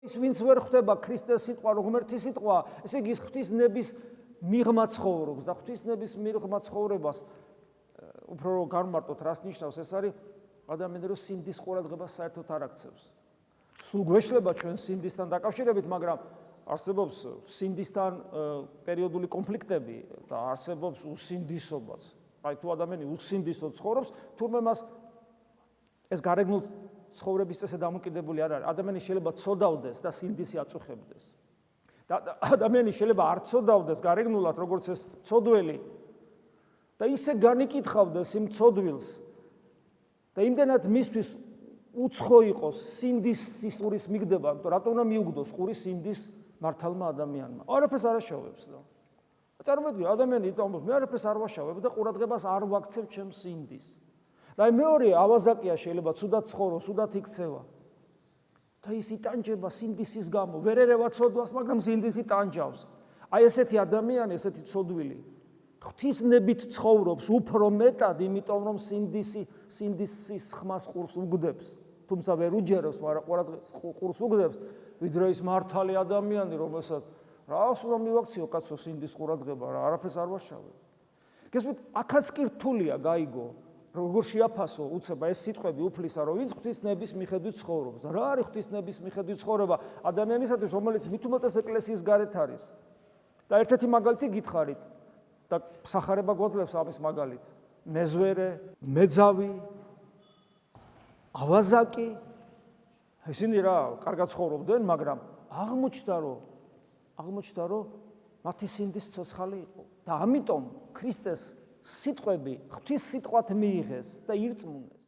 ის ვინც ვერ ხვდება ქრისტეს სიტყვა, ღმერთის სიტყვა, ესე იგი ღვთისნების მიღმა ცხოვრობს და ღვთისნების მიღმა ცხოვრებას უფრო რომ განმარტოთ, რას ნიშნავს, ეს არის ადამიანი რომ სინდის ყურადღებას საერთოდ არ აქცევს. სულ გვეშლება ჩვენ სინდისთან დაკავშირებით, მაგრამ არსებობს სინდისთან პერიოდული კონფლიქტები და არსებობს უსინდისობაც. აი თუ ადამიანი უსინდისოდ ცხოვრობს, თურმე მას ეს გარეგნულ ცხოვრების წესზე დამოკიდებული არ არის. ადამიანი შეიძლება ცოდავდეს და სინდისი აწუხებდეს. და ადამიანი შეიძლება არ ცოდავდეს გარეგნულად, როგორც ეს ცოდველი და ისე განიკითხავდეს იმ ცოდვილს და იმდენად მისთვის უცხო იყოს სინდისის ყურის მიგდება, იმიტომ რატომ უნდა მიუგდოს ყურის სინდის მართალმა ადამიანმა. არაფერს არ აშავებს და წარმოიდგინე ადამიანი იტომბობს, მე არაფერს არ ვაშავებ და ყურადღებას არ ვაქცევ ჩემს სინდის. და მეორე ავაზაკია შეიძლება ცუდად ცხოვროს, ცუდად იქცევა. და ის იტანჯება სინდისის გამო, ვერ ერევა ცოდვას, მაგრამ სინდისი ტანჯავს. აი ესეთი ადამიანი, ესეთი ცოდვილი ღვთისნებით ცხოვრობს უფრო მეტად, იმიტომ რომ სინდისის ხმას ყურს უგდებს. თუმცა ვერ უჯერებს, მაგრამ ყურს უგდებს, ვიდრე ის მართალი ადამიანი, რომელსაც რას უნდა მივაქციო კაცო სინდის ყურადღება, რა არაფერს არ ვაშავებ. გესმით, აქაც კი რთულია გაიგო, როგორ შეაფასო უცება ეს სიტყვები უფლისა, რომ ვინც ღვთისნების მიხედვით ცხოვრობს. რა არის ღვთისნების მიხედვით ცხოვრება ადამიანისათვის, რომელიც მით უმეტეს ეკლესიის გარეთ არის. და ერთ-ერთი მაგალითი გითხარით და სახარება გვაძლევს ამის მაგალითს. მეზვერე, მეძავი, ავაზაკი, ისინი რა, კარგად ცხოვრობდნენ, მაგრამ აღმოჩნდა, რომ მათი სინდის ცოცხალი იყო და ამიტომ ქრისტეს სიტყვები ღვთის სიტყვად მიიღეს და ირწმუნეს.